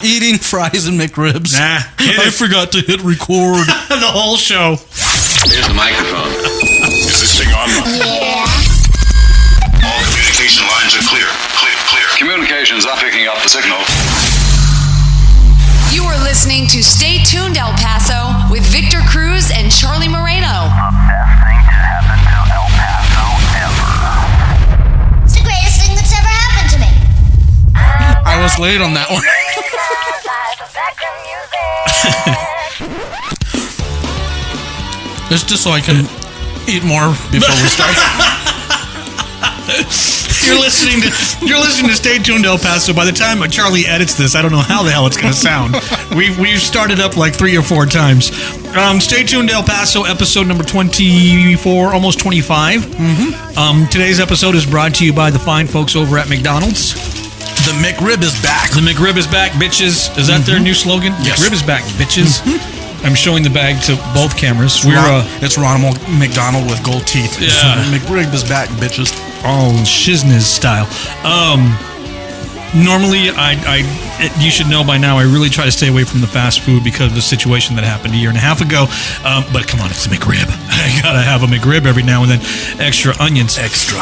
Eating fries and McRibs. Nah. I forgot to hit record. The whole show. Here's the microphone. Is this thing on? Yeah. All communication lines are clear. Clear. Communications are picking up the signal. You are listening to Stay Tuned El Paso with Victor Cruz and Charlie Moreno. The best thing to happen to El Paso ever. It's the greatest thing that's ever happened to me. I was late on that one. It's just so I can eat more before we start. You're listening to Stay Tuned El Paso. By the time Charlie edits this, I don't know how the hell it's going to sound. We've started up like 3 or 4 times. Stay Tuned El Paso, episode number 24, almost 25. Mm-hmm. Today's episode is brought to you by the fine folks over at McDonald's. The McRib is back. The McRib is back, bitches. Is that their new slogan? Yes. McRib is back, bitches. Mm-hmm. I'm showing the bag to both cameras. It's Ronald McDonald with gold teeth. Yeah. McRib is back, bitches. Oh, shizness style. Normally, you should know by now, I really try to stay away from the fast food because of the situation that happened a year and a half ago. But come on, it's a McRib. I gotta have a McRib every now and then. Extra onions. Extra.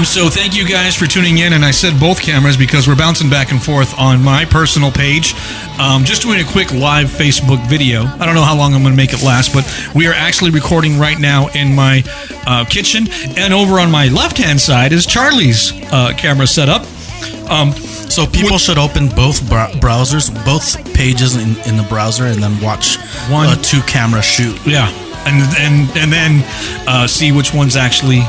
So thank you guys for tuning in, and I said both cameras because we're bouncing back and forth on my personal page. Just doing a quick live Facebook video. I don't know how long I'm going to make it last, but we are actually recording right now in my kitchen, and over on my left-hand side is Charlie's camera setup. So people should open both browsers, both pages in the browser, and then watch a 2-camera shoot. Yeah. And then see which one's actually,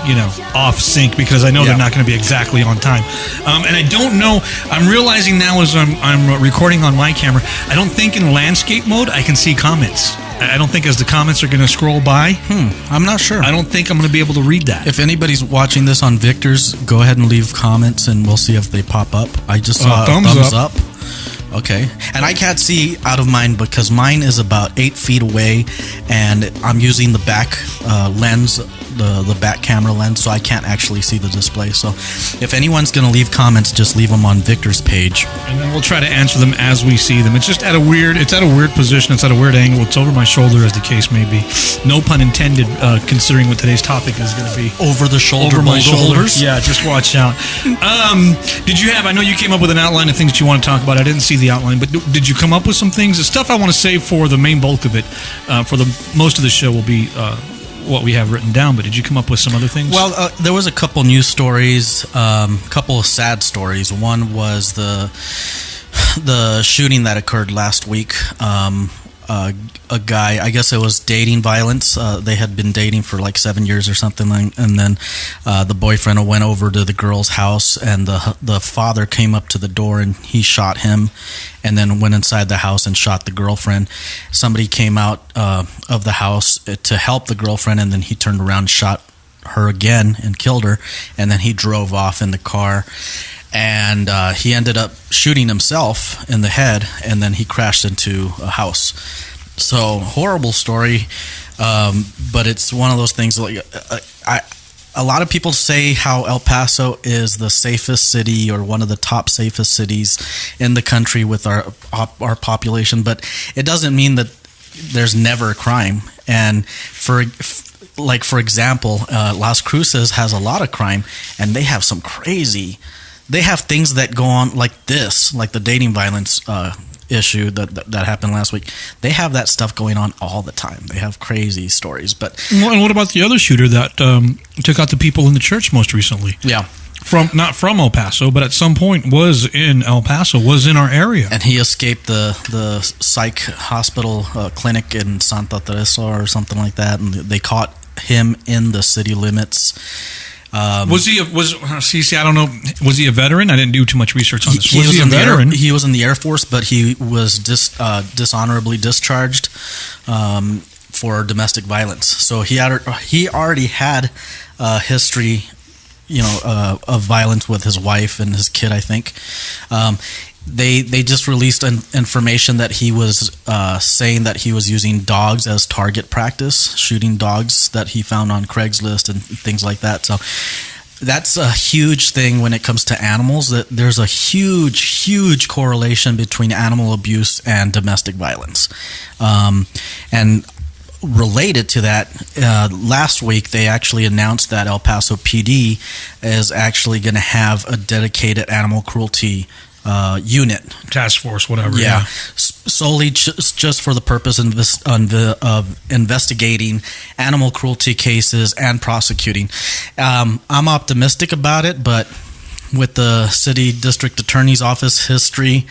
off sync, because I know they're not going to be exactly on time. And I don't know. I'm realizing now as I'm recording on my camera, I don't think in landscape mode I can see comments. I don't think as the comments are going to scroll by. I'm not sure. I don't think I'm going to be able to read that. If anybody's watching this on Victor's, go ahead and leave comments, and we'll see if they pop up. I just saw a thumbs up. Okay. And I can't see out of mine because mine is about 8 feet away, and I'm using the back lens, the back camera lens, so I can't actually see the display. So if anyone's going to leave comments, just leave them on Victor's page. And then we'll try to answer them as we see them. It's just at a weird position. It's at a weird angle. It's over my shoulder, as the case may be. No pun intended, considering what today's topic is going to be. Over the shoulder. Over my shoulders. Yeah, just watch out. I know you came up with an outline of things that you want to talk about. I didn't see the outline, but did you come up with some things? The stuff I want to save for the main bulk of it. For the most of the show will be what we have written down, but did you come up with some other things? Well, there was a couple news stories, couple of sad stories. One was the shooting that occurred last week. A guy, I guess it was dating violence. They had been dating for like 7 years or something, and then the boyfriend went over to the girl's house, and the father came up to the door and he shot him, and then went inside the house and shot the girlfriend. Somebody came out of the house to help the girlfriend, and then he turned around and shot her again and killed her, and then he drove off in the car. And he ended up shooting himself in the head, and then he crashed into a house. So, horrible story, but it's one of those things. Like a lot of people say how El Paso is the safest city, or one of the top safest cities in the country with our population, but it doesn't mean that there's never a crime. And for example, Las Cruces has a lot of crime, and they have some crazy. They have things that go on like this, like the dating violence issue that happened last week. They have that stuff going on all the time. They have crazy stories. But and what about the other shooter that took out the people in the church most recently? Yeah. Not from El Paso, but at some point was in El Paso, was in our area. And he escaped the psych hospital clinic in Santa Teresa or something like that, and they caught him in the city limits. I don't know. Was he a veteran? I didn't do too much research on this. He was a veteran. He was in the Air Force, but he was dishonorably discharged for domestic violence. So he already had a history, of violence with his wife and his kid, I think. They just released information that he was saying that he was using dogs as target practice, shooting dogs that he found on Craigslist and things like that. So that's a huge thing when it comes to animals. That there's a huge correlation between animal abuse and domestic violence, and related to that, last week they actually announced that El Paso PD is actually going to have a dedicated animal cruelty unit, task force, whatever. Yeah. Solely just for the purpose of investigating animal cruelty cases and prosecuting. I'm optimistic about it, but with the city district attorney's office history,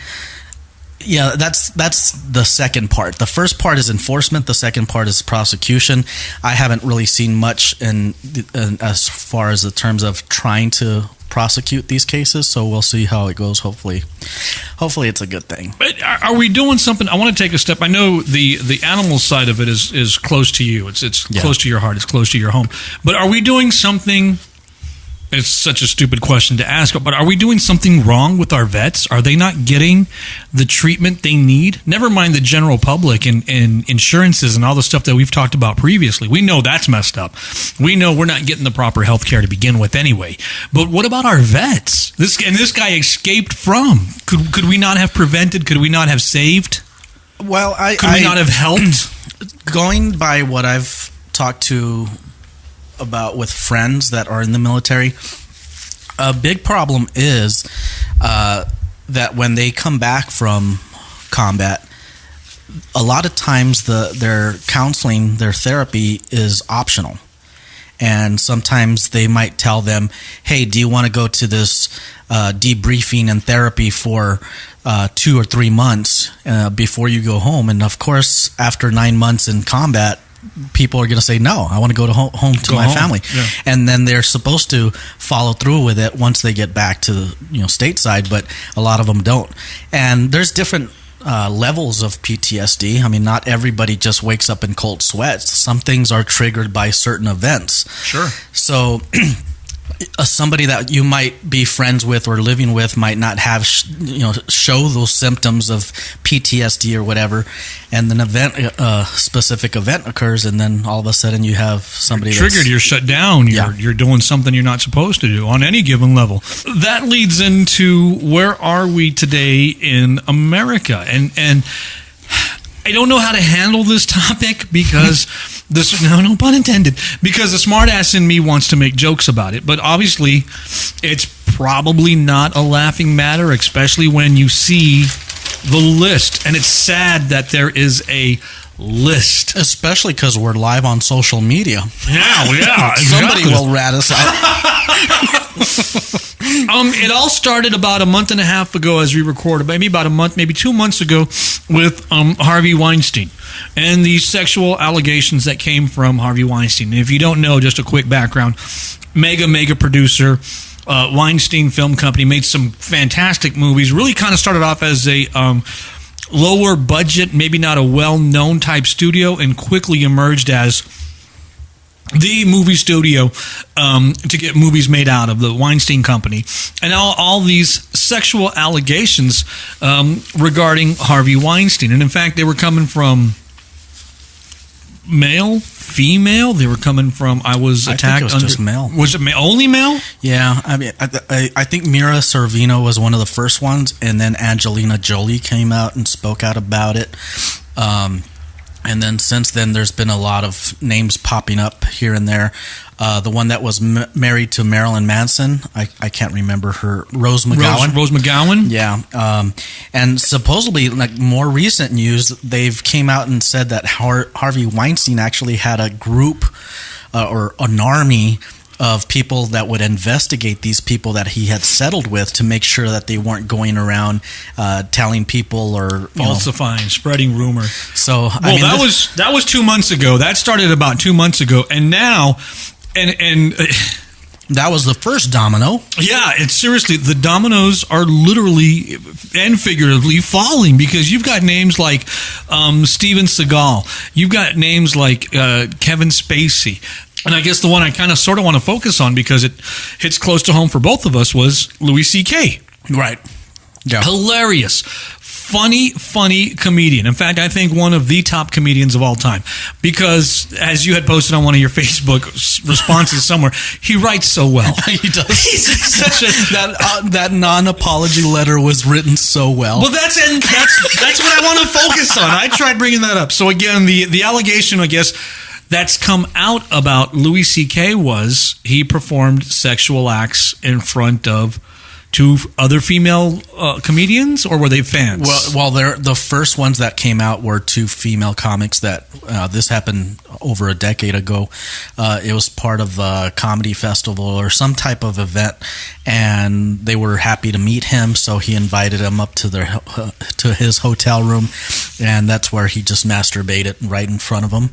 yeah, that's the second part. The first part is enforcement. The second part is prosecution. I haven't really seen much in as far as the terms of trying to prosecute these cases, so we'll see how it goes. Hopefully it's a good thing. But are we doing something? I want to take a step. I know the animal side of it is close to you. It's close to your heart. It's close to your home. But are we doing something? It's such a stupid question to ask, but are we doing something wrong with our vets? Are they not getting the treatment they need? Never mind the general public and insurances and all the stuff that we've talked about previously. We know that's messed up. We know we're not getting the proper health care to begin with anyway. But what about our vets? This guy escaped from. Could we not have prevented? Could we not have saved? Well, could we not have helped? Going by what I've talked to about with friends that are in the military, a big problem is that when they come back from combat, a lot of times their counseling, their therapy is optional. And sometimes they might tell them, hey, do you want to go to this debriefing and therapy for 2 or 3 months before you go home? And of course, after 9 months in combat, people are going to say, no, I want to go home to my family. Yeah. And then they're supposed to follow through with it once they get back to stateside, but a lot of them don't. And there's different levels of PTSD. I mean, not everybody just wakes up in cold sweats. Some things are triggered by certain events. Sure. So somebody that you might be friends with or living with might not have show those symptoms of PTSD or whatever, and an specific event occurs, and then all of a sudden you have somebody triggered. You're shut down. You're doing something you're not supposed to do on any given level. That leads into where are we today in America, and I don't know how to handle this topic because no pun intended, because the smartass in me wants to make jokes about it, but obviously it's probably not a laughing matter, especially when you see the list, and it's sad that there is a list, especially because we're live on social media. Yeah, somebody will rat us out. It all started about a month and a half ago as we recorded, maybe about a month, maybe 2 months ago, with Harvey Weinstein and the sexual allegations that came from Harvey Weinstein. And if you don't know, just a quick background, mega producer, Weinstein Film Company, made some fantastic movies, really kind of started off as a lower budget, maybe not a well-known type studio, and quickly emerged as the movie studio to get movies made out of, the Weinstein Company. And all these sexual allegations regarding Harvey Weinstein. And in fact, they were coming from male, female. They were coming from, I was attacked. I think it was just male. Was it only male? Yeah. I mean, I think Mira Sorvino was one of the first ones, and then Angelina Jolie came out and spoke out about it. And then since then, there's been a lot of names popping up here and there. The one that was married to Marilyn Manson, I can't remember her, Rose McGowan. Rose McGowan? Yeah. And supposedly, like more recent news, they've came out and said that Harvey Weinstein actually had a group or an army of people that would investigate these people that he had settled with to make sure that they weren't going around telling people or falsifying, spreading rumor. So that was 2 months ago. That started about 2 months ago, and now, and that was the first domino. Yeah, it's seriously, the dominoes are literally and figuratively falling, because you've got names like Steven Seagal, you've got names like Kevin Spacey. And I guess the one I kind of sort of want to focus on, because it hits close to home for both of us, was Louis C.K. Right. Yeah. Hilarious. funny comedian. In fact, I think one of the top comedians of all time. Because, as you had posted on one of your Facebook responses somewhere, he writes so well. He does. That non-apology letter was written so well. Well, that's what I want to focus on. I tried bringing that up. So again, the allegation, I guess, that's come out about Louis C.K. was he performed sexual acts in front of two other female comedians, or were they fans? Well, they're the first ones that came out were two female comics that this happened over a decade ago. It was part of a comedy festival or some type of event, and they were happy to meet him, so he invited them up to his hotel room, and that's where he just masturbated right in front of them.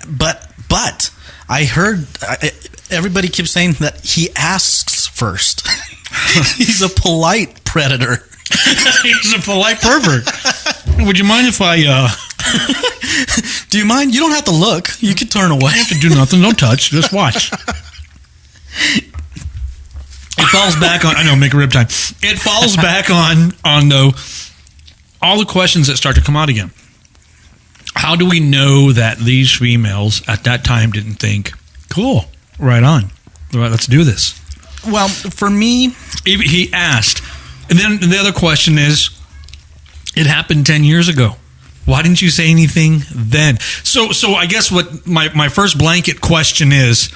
But I heard everybody keeps saying that he asks first. He's a polite predator. He's a polite pervert. Would you mind if I... Do you mind? You don't have to look. You can turn away. You have to do nothing. Don't touch. Just watch. It falls back on... I know, make a rib time. It falls back on all the questions that start to come out again. How do we know that these females at that time didn't think, cool, right on. All right, let's do this. Well, for me... He asked. And then the other question is, it happened 10 years ago. Why didn't you say anything then? So I guess what my first blanket question is,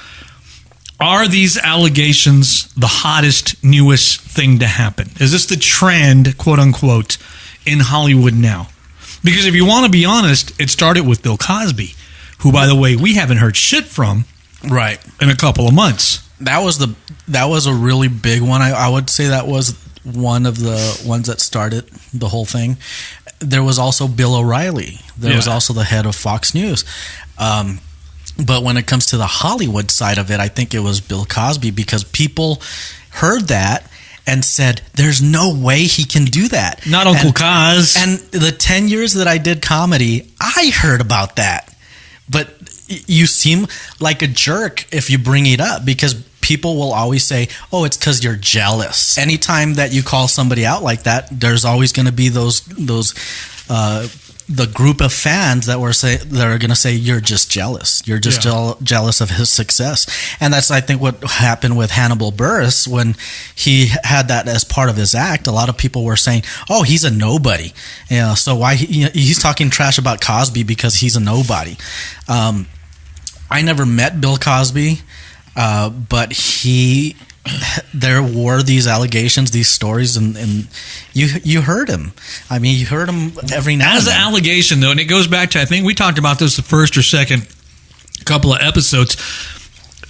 are these allegations the hottest, newest thing to happen? Is this the trend, quote unquote, in Hollywood now? Because if you want to be honest, it started with Bill Cosby, who, by the way, we haven't heard shit from in a couple of months. That was a really big one. I would say that was one of the ones that started the whole thing. There was also Bill O'Reilly. There was also the head of Fox News. But when it comes to the Hollywood side of it, I think it was Bill Cosby, because people heard that and said, there's no way he can do that. Not Uncle Cos. And the 10 years that I did comedy, I heard about that. But you seem like a jerk if you bring it up, because people will always say, oh, it's because you're jealous. Anytime that you call somebody out like that, there's always going to be the group of fans that are going to say you're just jealous. You're just jealous of his success. And that's, I think, what happened with Hannibal Buress when he had that as part of his act. A lot of people were saying, oh, he's a nobody. So why he's talking trash about Cosby because he's a nobody. I never met Bill Cosby, but there were these allegations, these stories, and you heard him. I mean, you heard him every now and then. As an allegation, though, and it goes back to, I think we talked about this the first or second couple of episodes.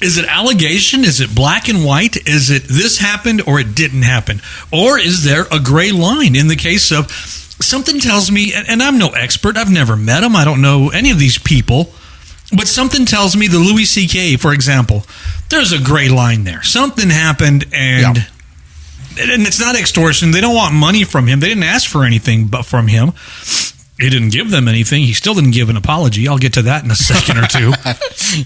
Is it allegation? Is it black and white? Is it this happened or it didn't happen? Or is there a gray line in the case of something tells me, and I'm no expert, I've never met him, I don't know any of these people, but something tells me the Louis C.K., for example, there's a gray line there. Something happened, and it's not extortion. They don't want money from him. They didn't ask for anything but from him. He didn't give them anything. He still didn't give an apology. I'll get to that in a second or two.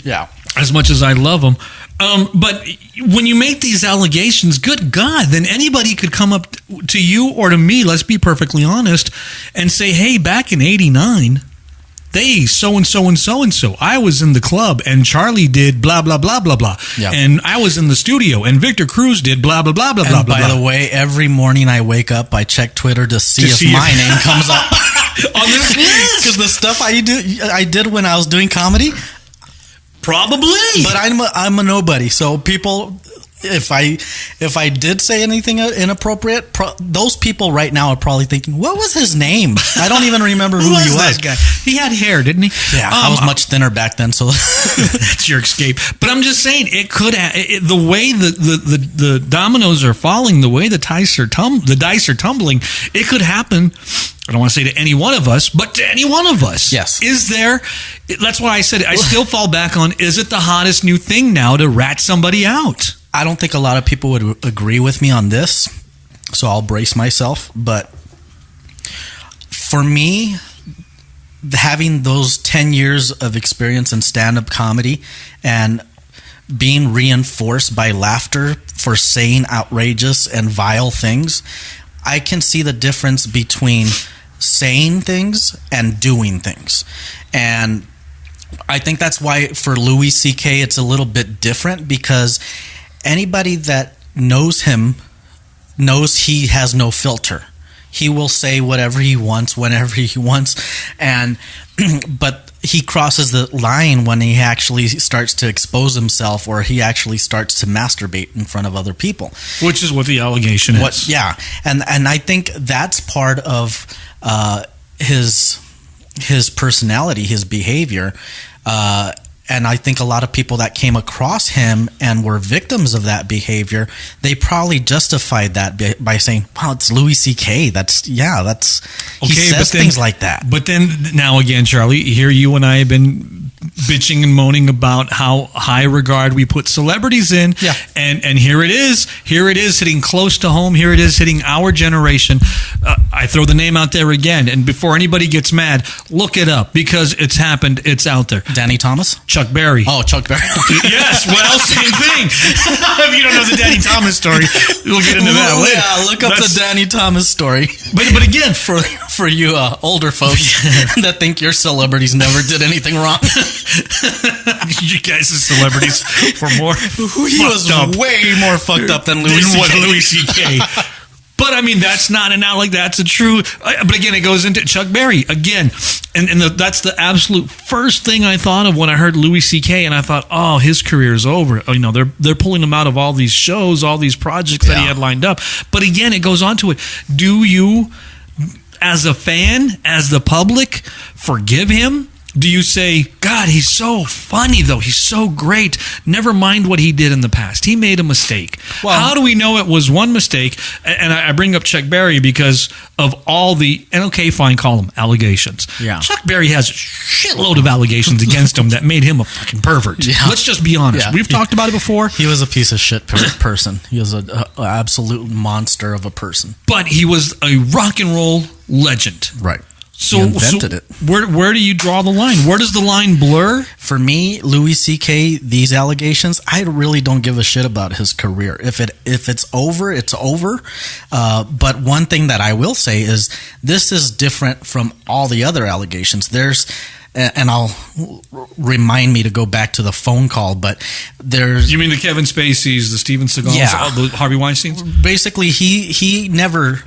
Yeah. As much as I love him. But when you make these allegations, good God, then anybody could come up to you or to me, let's be perfectly honest, and say, hey, back in 89... they so-and-so and so-and-so. I was in the club, and Charlie did blah, blah, blah, blah, blah. Yeah. And I was in the studio, and Victor Cruz did blah, blah, blah, blah, blah, blah. By the way, every morning I wake up, I check Twitter to see if my name comes up. On this list. Because the stuff I did when I was doing comedy. Probably. But I'm a nobody. So people... If I did say anything inappropriate, those people right now are probably thinking, what was his name? I don't even remember who he was. That guy? He had hair, didn't he? Yeah, I was much thinner back then, so that's your escape. But I'm just saying, it could the way the dominoes are falling, the way the dice are tumbling, it could happen. I don't want to say to any one of us, but to any one of us. Yes. Is there? That's why I said it. I still fall back on, is it the hottest new thing now to rat somebody out? I don't think a lot of people would agree with me on this, so I'll brace myself. But for me, having those 10 years of experience in stand-up comedy and being reinforced by laughter for saying outrageous and vile things, I can see the difference between saying things and doing things. And I think that's why for Louis C.K. it's a little bit different, because anybody that knows him knows he has no filter. He will say whatever he wants, whenever he wants, and but he crosses the line when he actually starts to expose himself, or he actually starts to masturbate in front of other people. Which is what the allegation is. Yeah, and I think that's part of his personality, his behavior. And I think a lot of people that came across him and were victims of that behavior, they probably justified that by saying, "Wow, it's Louis C.K. He says things like that." But then now again, Charlie, here you and I have been bitching and moaning about how high regard we put celebrities in. Yeah. And here it is hitting close to home. Here it is hitting our generation. I throw the name out there again, and before anybody gets mad, look it up, because it's happened. It's out there. Danny Thomas? Chuck Berry. Oh, Chuck Berry. Yes, well, same thing. If you don't know the Danny Thomas story, we'll get into that later. Yeah, look up the Danny Thomas story. But again, for you older folks that think your celebrities never did anything wrong. You guys as celebrities were more He was way more fucked up than Louis C.K. But I mean, that's not an out, like that's a true. But again, it goes into Chuck Berry again, and that's the absolute first thing I thought of when I heard Louis C.K. and I thought, oh, his career is over. You know, they're pulling him out of all these shows, all these projects that he had lined up. But again, it goes on to it. Do you, as a fan, as the public, forgive him? Do you say, God, he's so funny, though. He's so great. Never mind what he did in the past. He made a mistake. Well, how do we know it was one mistake? And I bring up Chuck Berry because of all the, and okay, fine, call them allegations. Yeah. Chuck Berry has a shitload of allegations against him that made him a fucking pervert. Yeah. Let's just be honest. Yeah. We've talked about it before. He was a piece of shit person. He was an absolute monster of a person. But he was a rock and roll legend. Right. So, he invented it. Where do you draw the line? Where does the line blur? For me, Louis C.K., these allegations, I really don't give a shit about his career. If it's over, it's over. But one thing that I will say is this is different from all the other allegations. And I'll remind me to go back to the phone call, but there's... You mean the Kevin Spacey's, the Steven Seagals, the Harvey Weinsteins? Basically, he never...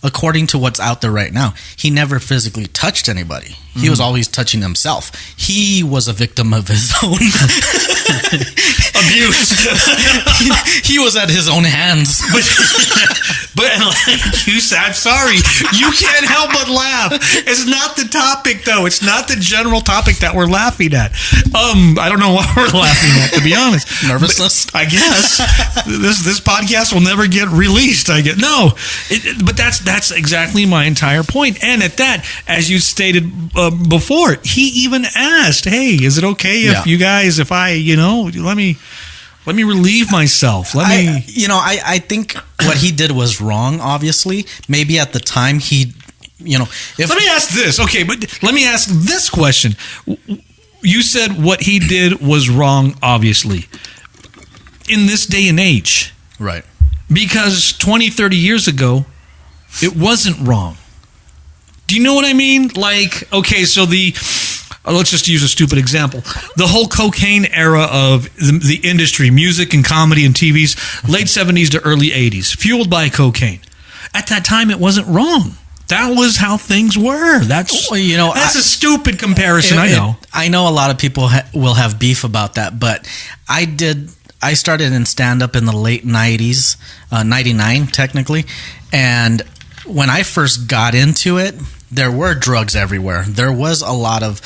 According to what's out there right now, he never physically touched anybody. He was always touching himself. He was a victim of his own abuse. he was at his own hands. But like you said, I'm sorry, you can't help but laugh. It's not the topic, though. It's not the general topic that we're laughing at. I don't know why we're laughing at, to be honest. Nervousness, I guess. This podcast will never get released. But that's exactly my entire point. And at that, as you stated before, he even asked, "Hey, is it okay if I, let me relieve myself? I think what he did was wrong. Obviously, maybe at the time let me ask this. Okay, but let me ask this question. You said what he did was wrong, obviously. In this day and age. Right. Because 20, 30 years ago, it wasn't wrong. Do you know what I mean? Like, okay, so let's just use a stupid example. The whole cocaine era of the industry, music and comedy and TVs, late 70s to early 80s, fueled by cocaine. At that time, it wasn't wrong. That was how things were. That's a stupid comparison, I know. I know a lot of people will have beef about that, but I started in stand-up in the late 90s, 99 technically, and when I first got into it, there were drugs everywhere. There was a lot of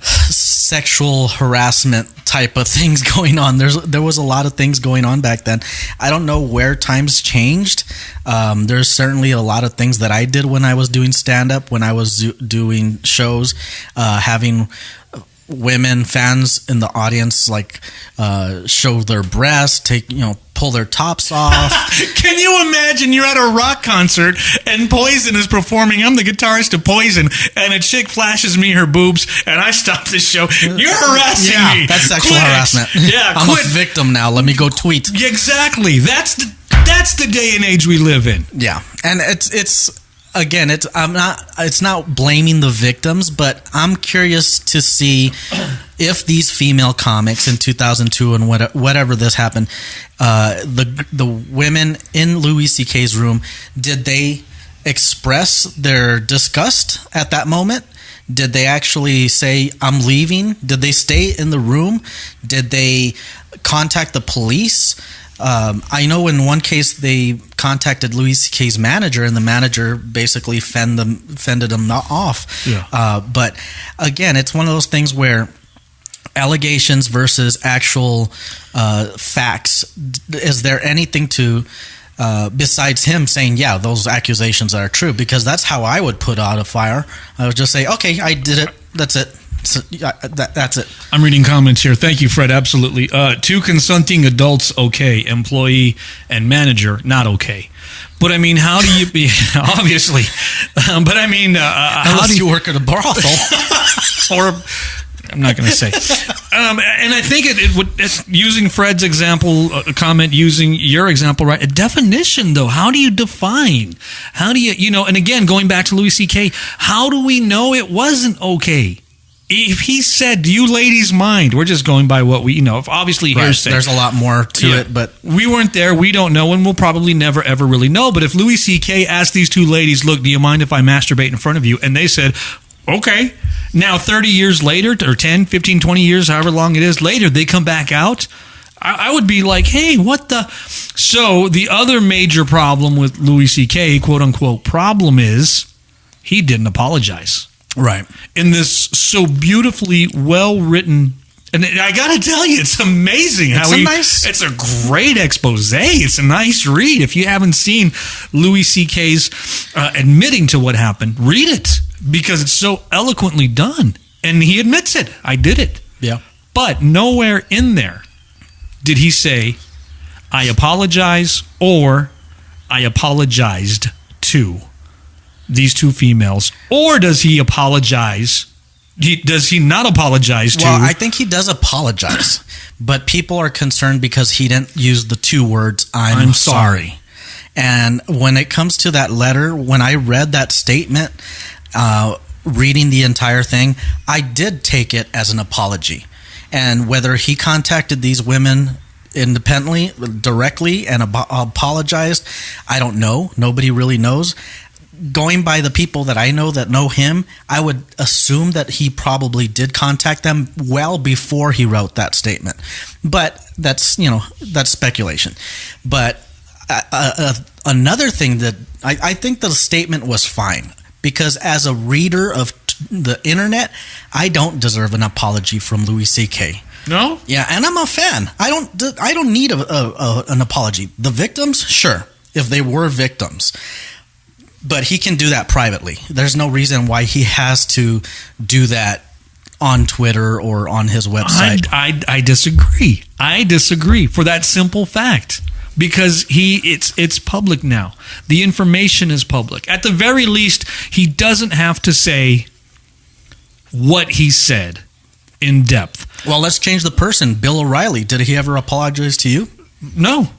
sexual harassment type of things going on. There was a lot of things going on back then. I don't know where times changed. There's certainly a lot of things that I did when I was doing stand-up, when I was doing shows, having women fans in the audience show their breasts, pull their tops off. Can you imagine you're at a rock concert and Poison is performing? I'm the guitarist of Poison, and a chick flashes me her boobs, and I stop the show. You're harassing me. That's sexual harassment. Yeah, I'm a victim now. Let me go tweet. Exactly. That's the day and age we live in. Yeah, and it's again, it's not blaming the victims, but I'm curious to see if these female comics in 2002 and whatever this happened, the women in Louis C.K.'s room, did they express their disgust at that moment? Did they actually say, I'm leaving? Did they stay in the room? Did they contact the police? I know in one case they contacted Louis C.K.'s manager, and the manager basically fended them off. Yeah. But again, it's one of those things where allegations versus actual facts. Is there anything to besides him saying, yeah, those accusations are true? Because that's how I would put out a fire. I would just say, okay, I did it. That's it. So, that's it. I'm reading comments here. Thank you, Fred. Absolutely. 2 consenting adults, okay. Employee and manager, not okay. But I mean, how do you be? Obviously. But I mean, how do you work at a brothel? Or I'm not going to say. And I think it's using Fred's example, comment, using your example, right? A definition, though. How do you define? How do you, and again, going back to Louis C.K., how do we know it wasn't okay? If he said, do you ladies mind? We're just going by what we, obviously hearsay. There's a lot more to it, but we weren't there. We don't know, and we'll probably never, ever really know. But if Louis C.K. asked these 2 ladies, look, do you mind if I masturbate in front of you? And they said, okay. Now, 30 years later, or 10, 15, 20 years, however long it is later, they come back out. I would be like, hey, what the? So the other major problem with Louis C.K., quote unquote, problem is he didn't apologize. Right. In this so beautifully well-written, and I got to tell you, it's amazing it's a great expose. It's a nice read. If you haven't seen Louis C.K.'s admitting to what happened, read it, because it's so eloquently done. And he admits it. I did it. Yeah. But nowhere in there did he say, I apologize, or I apologized to these 2 females, or does he apologize? Does he not apologize to? Well, I think he does apologize, but people are concerned because he didn't use the 2 words, I'm sorry. And when it comes to that letter, when I read that statement, reading the entire thing, I did take it as an apology. And whether he contacted these women independently, directly, and apologized, I don't know. Nobody really knows. Going by the people that I know that know him, I would assume that he probably did contact them well before he wrote that statement. But that's speculation. But another thing that I think the statement was fine, because as a reader of the internet, I don't deserve an apology from Louis C.K. No? Yeah, and I'm a fan. I don't need an apology. The victims, sure, if they were victims. But he can do that privately. There's no reason why he has to do that on Twitter or on his website. I disagree. I disagree for that simple fact. Because it's public now. The information is public. At the very least, he doesn't have to say what he said in depth. Well, let's change the person. Bill O'Reilly, did he ever apologize to you? No.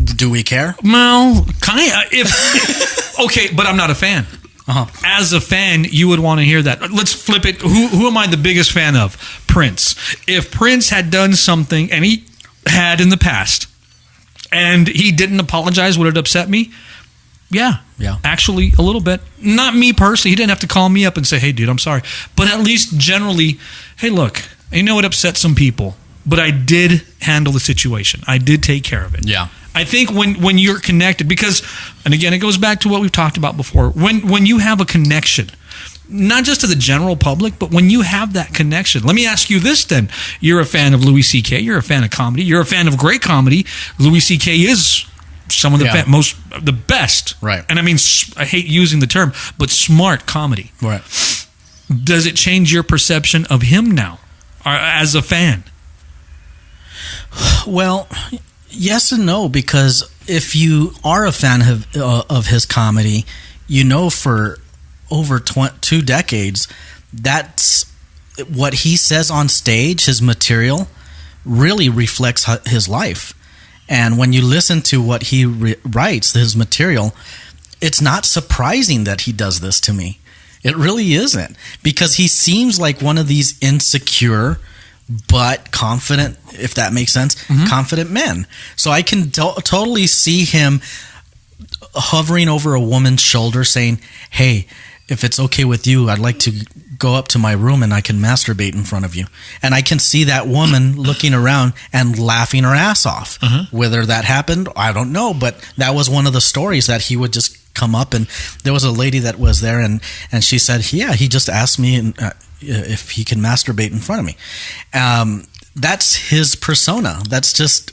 Do we care? Well, kind of. Okay, but I'm not a fan. Uh-huh. As a fan, you would want to hear that. Let's flip it. Who am I the biggest fan of? Prince. If Prince had done something, and he had in the past, and he didn't apologize, would it upset me? Yeah. Actually, a little bit. Not me personally. He didn't have to call me up and say, hey, dude, I'm sorry. But at least generally, hey, look, I know it upset some people, but I did handle the situation. I did take care of it. Yeah. I think when you're connected, because, and again, it goes back to what we've talked about before, when you have a connection, not just to the general public, but when you have that connection. Let me ask you this then. You're a fan of Louis C.K., you're a fan of comedy, you're a fan of great comedy. Louis C.K. is some of the best. Right. And I mean, I hate using the term, but smart comedy. Right. Does it change your perception of him now, or as a fan? Well, yes and no, because if you are a fan of his comedy, for over 2 decades, that's what he says on stage, his material, really reflects his life. And when you listen to what he writes, his material, it's not surprising that he does this to me. It really isn't, because he seems like one of these insecure but confident, if that makes sense, confident men. So I can totally see him hovering over a woman's shoulder saying, hey, if it's okay with you, I'd like to go up to my room and I can masturbate in front of you. And I can see that woman looking around and laughing her ass off. Whether that happened, I don't know, but that was one of the stories, that he would just come up, and there was a lady that was there, and she said, yeah, he just asked me if he can masturbate in front of me. That's his persona. That's just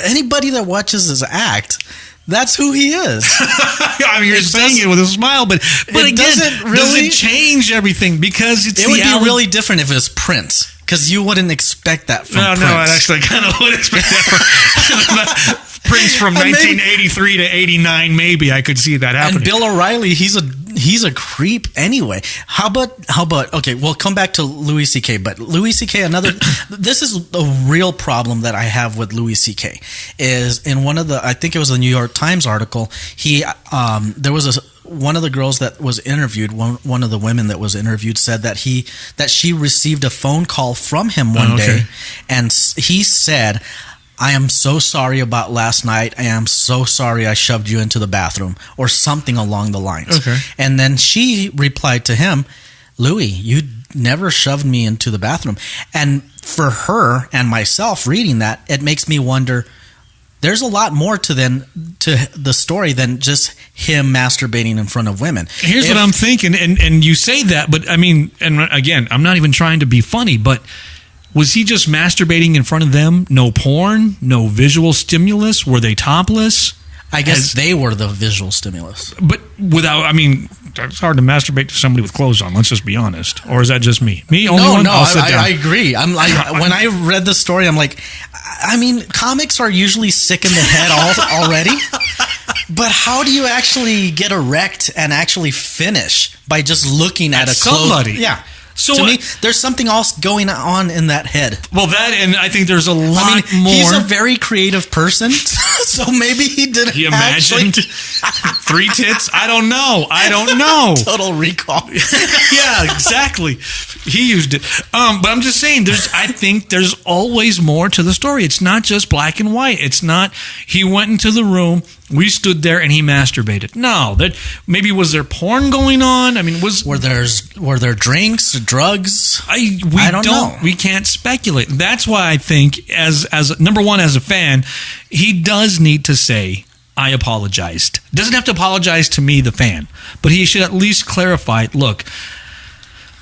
anybody that watches his act, that's who he is. I mean, you're saying it with a smile, but again, doesn't change everything, because it would be really different if it was Prince, because you wouldn't expect that from Prince. No, I actually kind of would expect that from Prince from 1983 to 89. Maybe I could see that happening. And Bill O'Reilly, he's a creep anyway. How about okay, we'll come back to Louis C.K., but Louis C.K., this is a real problem that I have with Louis C.K. is in one of the, I think it was the New York Times article, there was one of the girls that was interviewed, one of the women that was interviewed, said that she received a phone call from him one day, and he said, I am so sorry about last night. I am so sorry I shoved you into the bathroom, or something along the lines. Okay. And then she replied to him, Louis, you never shoved me into the bathroom. And for her and myself reading that, it makes me wonder, there's a lot more to the story than just him masturbating in front of women. Here's what I'm thinking, and you say that, but I mean, and again, I'm not even trying to be funny, but was he just masturbating in front of them? No porn? No visual stimulus? Were they topless? I guess they were the visual stimulus. But without, I mean, it's hard to masturbate to somebody with clothes on, let's just be honest. Or is that just me? Me? Only one? No, I agree. I'm like, when I read the story, I'm like, I mean, comics are usually sick in the head already. But how do you actually get erect and actually finish by just looking at somebody? Yeah. So to me, there's something else going on in that head. Well, that, and I think there's a lot more. He's a very creative person, so maybe he didn't. He imagined 3 tits. I don't know. Total Recall. Yeah, exactly. He used it. But I'm just saying, I think there's always more to the story. It's not just black and white. It's not, he went into the room, we stood there, and he masturbated. No, maybe was there porn going on? I mean, were there drinks, drugs? I don't know. We can't speculate. That's why I think, as number one, as a fan, he does need to say, I apologized. Doesn't have to apologize to me, the fan, but he should at least clarify, look,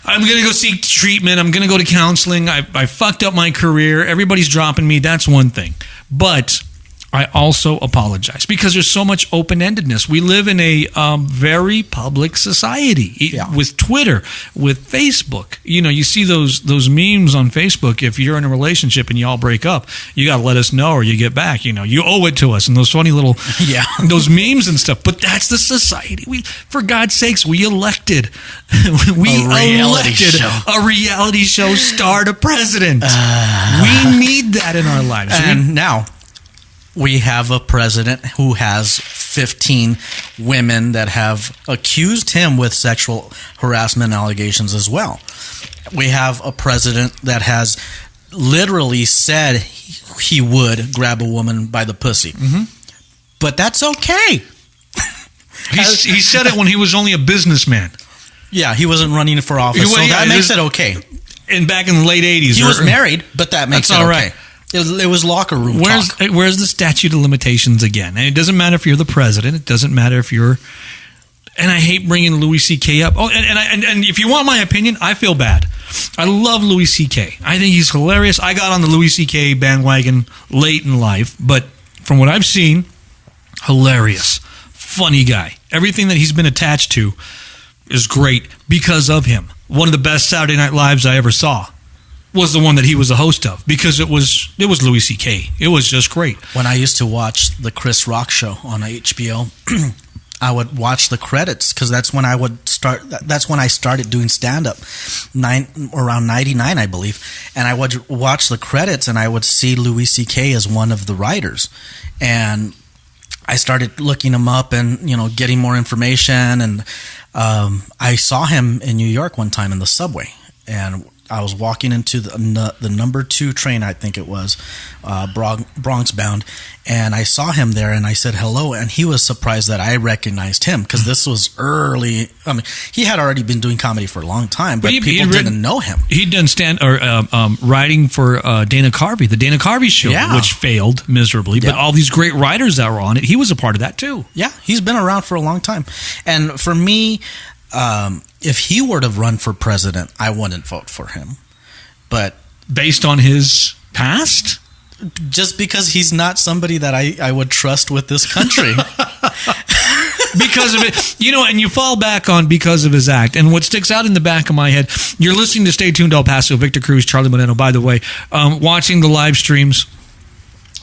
I'm going to go seek treatment. I'm going to go to counseling. I fucked up my career. Everybody's dropping me. That's one thing. But I also apologize, because there's so much open-endedness. We live in a very public society with Twitter, with Facebook. You know, you see those memes on Facebook. If you're in a relationship and you all break up, you got to let us know or you get back. You know, you owe it to us. And those funny little those memes and stuff. But that's the society. For God's sakes, we elected a reality show star to president. We need that in our lives. And now we have a president who has 15 women that have accused him with sexual harassment allegations as well. We have a president that has literally said he would grab a woman by the pussy. Mm-hmm. But that's okay. He said it when he was only a businessman. Yeah, he wasn't running for office, so that makes it okay. And back in the late 80s. He was married, but that makes it okay. Right. It was locker room talk. Where's the statute of limitations again? And it doesn't matter if you're the president. It doesn't matter if you're... And I hate bringing Louis C.K. up. Oh, and if you want my opinion, I feel bad. I love Louis C.K. I think he's hilarious. I got on the Louis C.K. bandwagon late in life, but from what I've seen, hilarious. Funny guy. Everything that he's been attached to is great because of him. One of the best Saturday Night Lives I ever saw was the one that he was the host of, because it was Louis C.K. It was just great. When I used to watch the Chris Rock show on HBO, I would watch the credits, because that's when I would start. That's when I started doing stand-up, around 99, I believe. And I would watch the credits, and I would see Louis C.K. as one of the writers. And I started looking him up and, getting more information. And I saw him in New York one time in the subway. And I was walking into the number 2 train, I think it was, Bronx bound. And I saw him there and I said hello. And he was surprised that I recognized him because this was early. I mean, he had already been doing comedy for a long time, but people didn't know him. He'd done writing for Dana Carvey, the Dana Carvey show, which failed miserably. Yeah. But all these great writers that were on it, he was a part of that too. Yeah, he's been around for a long time. And for me, if he were to run for president, I wouldn't vote for him. But based on his past? Just because he's not somebody that I would trust with this country. Because of it, and you fall back on because of his act. And what sticks out in the back of my head, you're listening to Stay Tuned El Paso, Victor Cruz, Charlie Moreno, by the way, watching the live streams.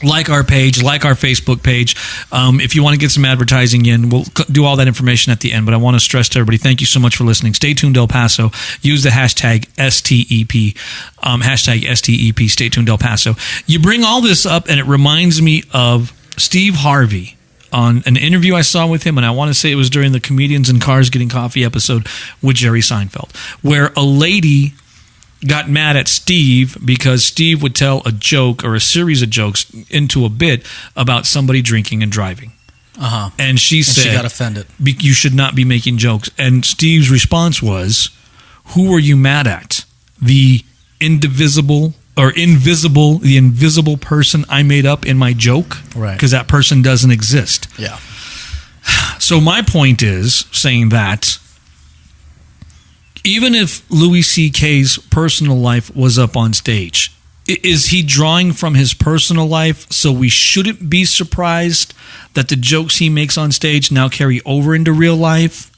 Like our page, like our Facebook page. If you want to get some advertising in, we'll do all that information at the end. But I want to stress to everybody, thank you so much for listening. Stay tuned, El Paso. Use the hashtag STEP, hashtag STEP, Stay Tuned, El Paso. You bring all this up, and it reminds me of Steve Harvey on an interview I saw with him, and I want to say it was during the Comedians in Cars Getting Coffee episode with Jerry Seinfeld, where a lady got mad at Steve because Steve would tell a joke or a series of jokes into a bit about somebody drinking and driving. Uh-huh. And she said, she got offended. You should not be making jokes. And Steve's response was, who were you mad at? The invisible person I made up in my joke? Right. Because that person doesn't exist. Yeah. So my point is saying that even if Louis C.K.'s personal life was up on stage, is he drawing from his personal life so we shouldn't be surprised that the jokes he makes on stage now carry over into real life?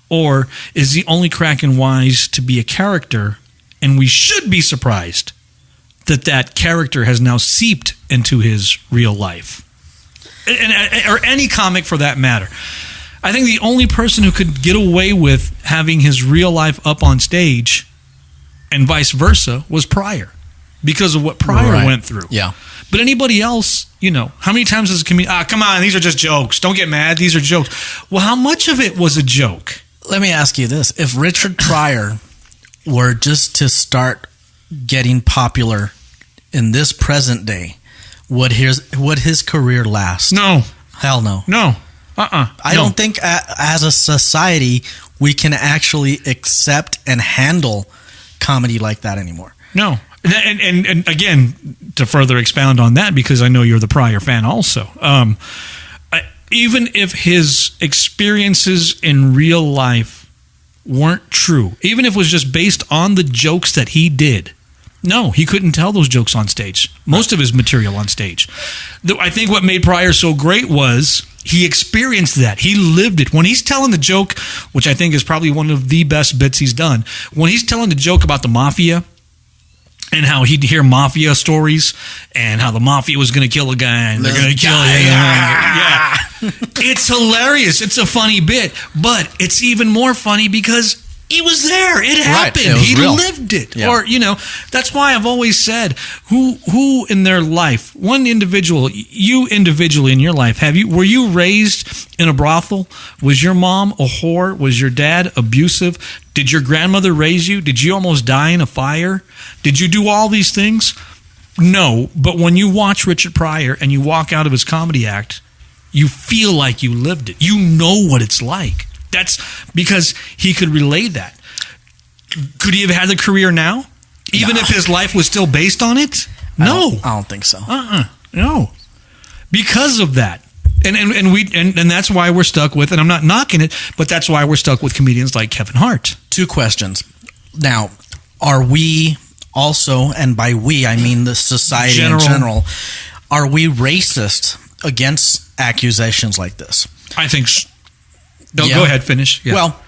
Or is he only cracking wise to be a character and we should be surprised that that character has now seeped into his real life? Or any comic for that matter. I think the only person who could get away with having his real life up on stage and vice versa was Pryor because of what Pryor went through. Yeah. But anybody else, how many times has a comedian, come on, these are just jokes. Don't get mad. These are jokes. Well, how much of it was a joke? Let me ask you this. If Richard Pryor were just to start getting popular in this present day, would his career last? No. Hell no. No. I don't think as a society we can actually accept and handle comedy like that anymore. No. And again, to further expound on that, because I know you're the Pryor fan also, even if his experiences in real life weren't true, even if it was just based on the jokes that he did, no, he couldn't tell those jokes on stage. Most of his material on stage. I think what made Pryor so great was he experienced that. He lived it. When he's telling the joke, which I think is probably one of the best bits he's done, when he's telling the joke about the mafia and how he'd hear mafia stories and how the mafia was going to kill a guy and they're going to kill him. Yeah. It's hilarious. It's a funny bit, but it's even more funny because he was there. It happened. Right. He lived it. Yeah. Or, that's why I've always said, who in their life, one individual, you individually in your life, were you raised in a brothel? Was your mom a whore? Was your dad abusive? Did your grandmother raise you? Did you almost die in a fire? Did you do all these things? No. But when you watch Richard Pryor and you walk out of his comedy act, you feel like you lived it. You know what it's like. That's because he could relay that. Could he have had the career now? Even if his life was still based on it? No. I don't think so. No. Because of that. And that's why we're stuck with, and I'm not knocking it, but that's why we're stuck with comedians like Kevin Hart. 2 questions. Now, are we also, and by we I mean the society in general, are we racist against accusations like this? I think Go ahead, finish. Yeah. Well,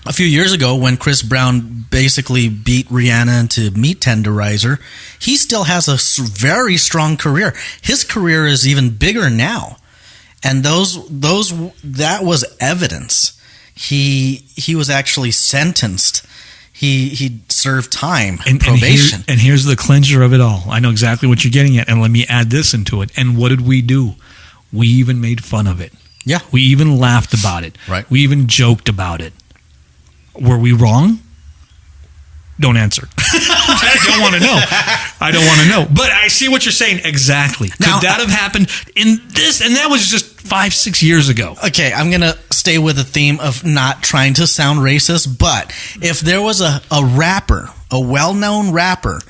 a few years ago when Chris Brown basically beat Rihanna into meat tenderizer, he still has a very strong career. His career is even bigger now. And that was evidence. He was actually sentenced. He served time, probation. And here's the clincher of it all. I know exactly what you're getting at, and let me add this into it. And what did we do? We even made fun of it. Yeah. We even laughed about it. Right. We even joked about it. Were we wrong? Don't answer. I don't want to know. I don't want to know. But I see what you're saying exactly. Now, Could that have happened in this? And that was just 5-6 years ago. Okay, I'm going to stay with the theme of not trying to sound racist, but if there was a rapper, a well-known rapper,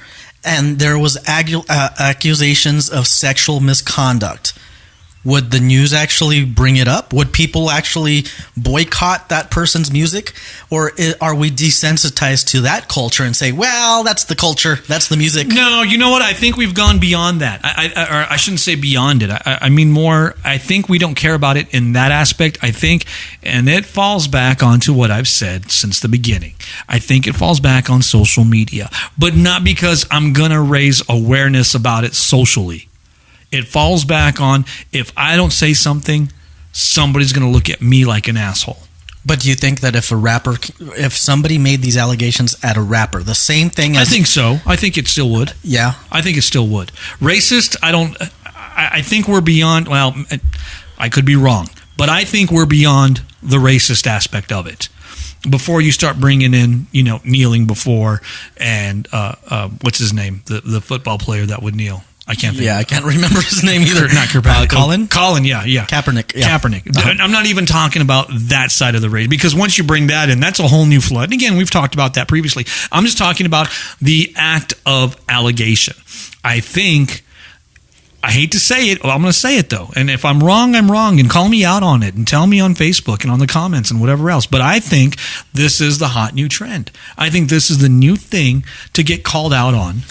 and there was accusations of sexual misconduct, would the news actually bring it up? Would people actually boycott that person's music? Or are we desensitized to that culture and say, well, that's the culture, that's the music? No, you know what? I think we've gone beyond that. I shouldn't say beyond it. I mean more, I think we don't care about it in that aspect. I think, and it falls back onto what I've said since the beginning. I think it falls back on social media, but not because I'm going to raise awareness about it socially. It falls back on, if I don't say something, somebody's going to look at me like an asshole. But do you think that if somebody made these allegations at a rapper, the same thing as... I think so. I think it still would. Yeah. I think it still would. Racist, I think we're beyond, well, I could be wrong, but I think we're beyond the racist aspect of it. Before you start bringing in, kneeling before, and what's his name? The football player that would kneel. I can't think. Yeah, I can't remember his name either. Not Kirkpatrick. Colin? Colin, yeah. Kaepernick. Yeah. Kaepernick. I'm not even talking about that side of the race, because once you bring that in, that's a whole new flood. And again, we've talked about that previously. I'm just talking about the act of allegation. I think, I hate to say it, well, I'm going to say it though. And if I'm wrong, I'm wrong. And call me out on it and tell me on Facebook and on the comments and whatever else. But I think this is the hot new trend. I think this is the new thing to get called out on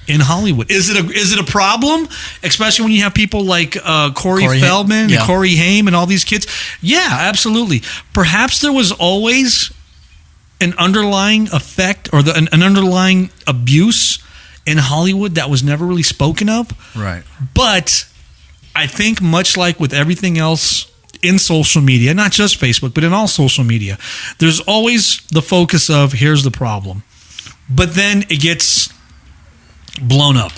in Hollywood. Is it a problem? Especially when you have people like Corey Feldman, and Corey Haim, and all these kids? Yeah, absolutely. Perhaps there was always an underlying effect or an underlying abuse in Hollywood that was never really spoken of. Right. But I think much like with everything else in social media, not just Facebook, but in all social media, there's always the focus of, here's the problem. But then it gets blown up.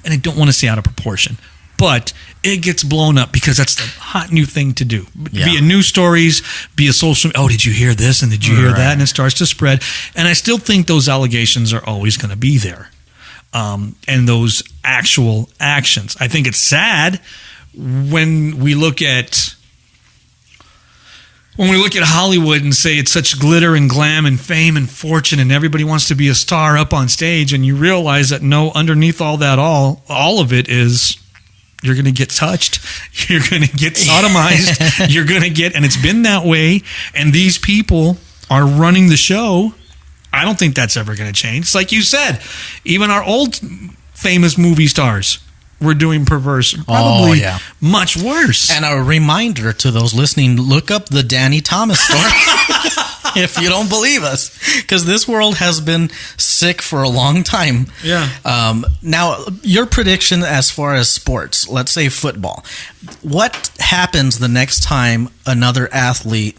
And I don't want to say out of proportion, but it gets blown up because that's the hot new thing to do. Yeah. Be a news stories, be a social, oh, did you hear this? And did you hear that? And it starts to spread. And I still think those allegations are always going to be there. And those actual actions. I think it's sad when we look at Hollywood and say it's such glitter and glam and fame and fortune and everybody wants to be a star up on stage, and you realize that no, underneath all that, all of it is, you're going to get touched, you're going to get sodomized, you're going to get, and it's been that way, and these people are running the show. I don't think that's ever going to change. It's like you said, even our old famous movie stars were doing perverse, probably much worse. And a reminder to those listening, look up the Danny Thomas story if you don't believe us, because this world has been sick for a long time. Yeah. Now, your prediction as far as sports, let's say football, what happens the next time another athlete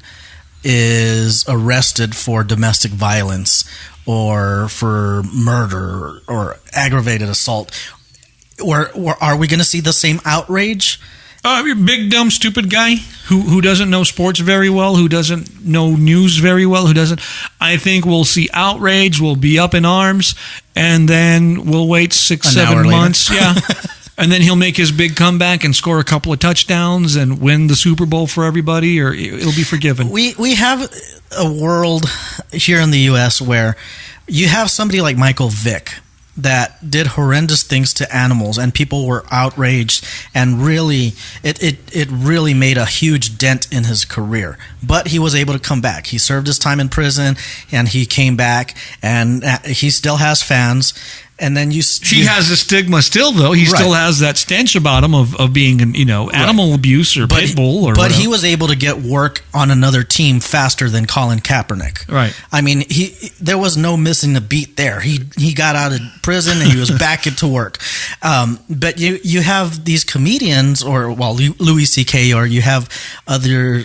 is arrested for domestic violence or for murder or aggravated assault? Or are we going to see the same outrage? Big, dumb, stupid guy who doesn't know sports very well, who doesn't know news very well, I think we'll see outrage, we'll be up in arms, and then we'll wait 6-7 months. Yeah. And then he'll make his big comeback and score a couple of touchdowns and win the Super Bowl for everybody, or it'll be forgiven. We have a world here in the U.S. where you have somebody like Michael Vick that did horrendous things to animals, and people were outraged, and really, it really made a huge dent in his career. But he was able to come back. He served his time in prison, and he came back, and he still has fans. And then he has a stigma still, though. He still has that stench about him of being, animal abuse or pit bull. But whatever. He was able to get work on another team faster than Colin Kaepernick. Right. I mean, there was no missing a beat there. He got out of prison and he was back into work. But you have these comedians, Louis C.K., or you have other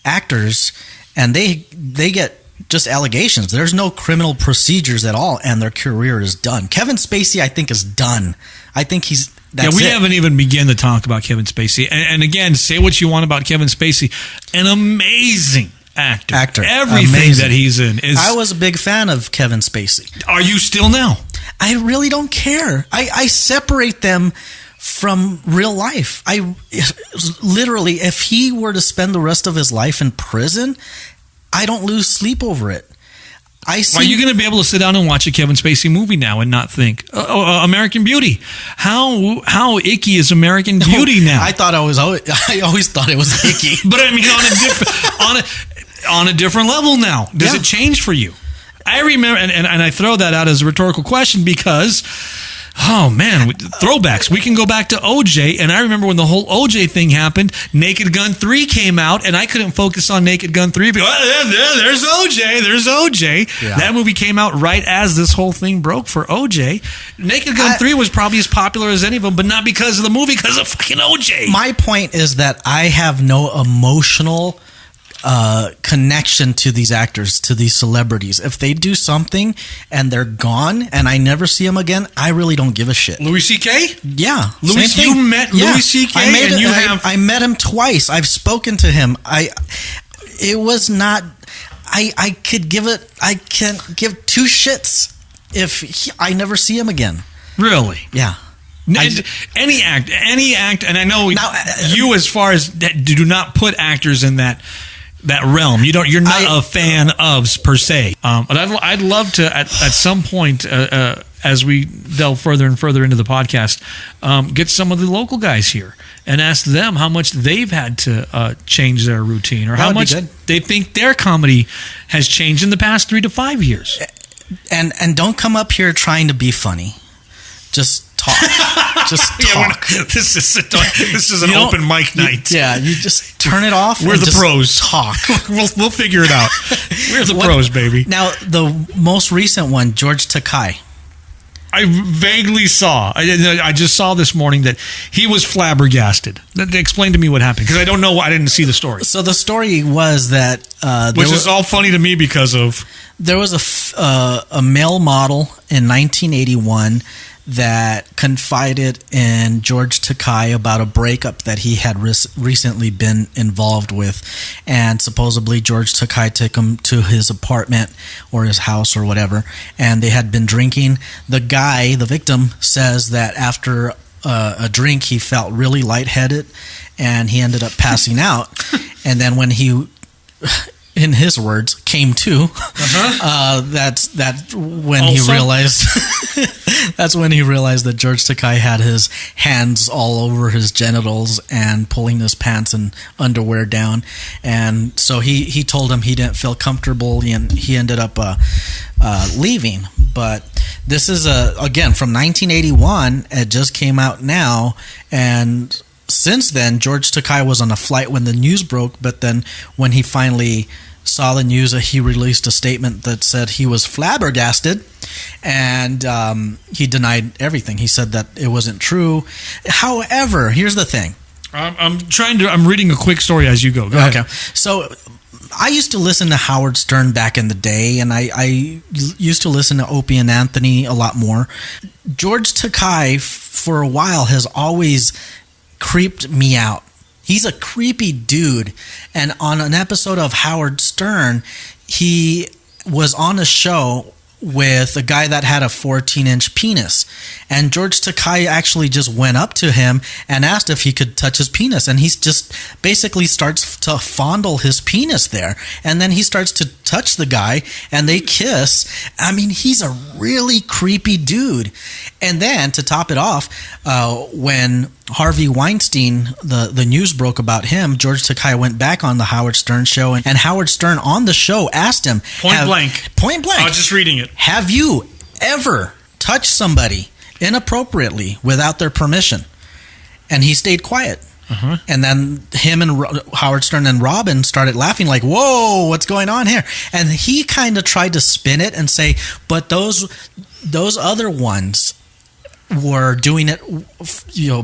actors, and they get just allegations. There's no criminal procedures at all, and their career is done. Kevin Spacey, I think, is done. I think he's That's we it. haven't even begun to talk about Kevin Spacey. And again, say what you want about Kevin Spacey. An amazing actor. Everything Amazing. that he's in is... I was a big fan of Kevin Spacey. Are you still now? I really don't care. I separate them from real life. I literally, if he were to spend the rest of his life in prison, I don't lose sleep over it. Are you going to be able to sit down and watch a Kevin Spacey movie now and not think, American Beauty? How icky is American Beauty now? I always thought it was icky. But I mean, on a different level now. Does it change for you? I remember, and I throw that out as a rhetorical question because, oh man, throwbacks. We can go back to OJ, and I remember when the whole OJ thing happened, Naked Gun 3 came out, and I couldn't focus on Naked Gun 3 because, there's OJ. Yeah. That movie came out right as this whole thing broke for OJ. Naked Gun 3 was probably as popular as any of them, but not because of the movie, because of fucking OJ. My point is that I have no emotional connection to these actors, to these celebrities. If they do something and they're gone and I never see them again, I really don't give a shit. Louis C.K.? Yeah. You met Louis C.K. I met him twice. I've spoken to him. I can't give two shits if I never see him again. Really? Yeah. Any act, and I know now, you, as far as do not put actors in that realm. You're not a fan of per se. But I'd love to at some point as we delve further and further into the podcast, get some of the local guys here and ask them how much they've had to change their routine or how much they think their comedy has changed in the past 3 to 5 years. And don't come up here trying to be funny. Just talk. Just talk. This is an open mic night. Yeah, you just turn it off. We're the pros. Talk. We'll figure it out. We're the pros, baby. Now, the most recent one, George Takei. I vaguely saw. I just saw this morning that he was flabbergasted. Explain to me what happened, because I don't know. I didn't see the story. So the story was that, which is all funny to me because of there was a male model in 1981 that confided in George Takei about a breakup that he had recently been involved with, and supposedly George Takei took him to his apartment or his house or whatever, and they had been drinking. The guy, the victim, says that after a drink he felt really lightheaded and he ended up passing out. And then when he, in his words, came to, that's when he realized that's when he realized that George Takei had his hands all over his genitals and pulling his pants and underwear down. And so he told him he didn't feel comfortable, and he ended up leaving. But this is again from 1981. It just came out now, and since then, George Takei was on a flight when the news broke, but then when he finally saw the news, he released a statement that said he was flabbergasted, and he denied everything. He said that it wasn't true. However, here's the thing. I'm reading a quick story as you go. Go ahead. Okay. So I used to listen to Howard Stern back in the day, and I used to listen to Opie and Anthony a lot more. George Takei, for a while, has always creeped me out. He's a creepy dude. And on an episode of Howard Stern, he was on a show with a guy that had a 14-inch penis. And George Takei actually just went up to him and asked if he could touch his penis. And he's just basically starts to fondle his penis there. And then he starts to touch the guy and they kiss. I mean, he's a really creepy dude. And then to top it off, when Harvey Weinstein, the news broke about him, George Takei went back on the Howard Stern show, and Howard Stern on the show asked him point blank. I was just reading it. Have you ever touched somebody inappropriately without their permission? And he stayed quiet. And then him and Howard Stern and Robin started laughing like, whoa, what's going on here? And he kind of tried to spin it and say, but those other ones were doing it,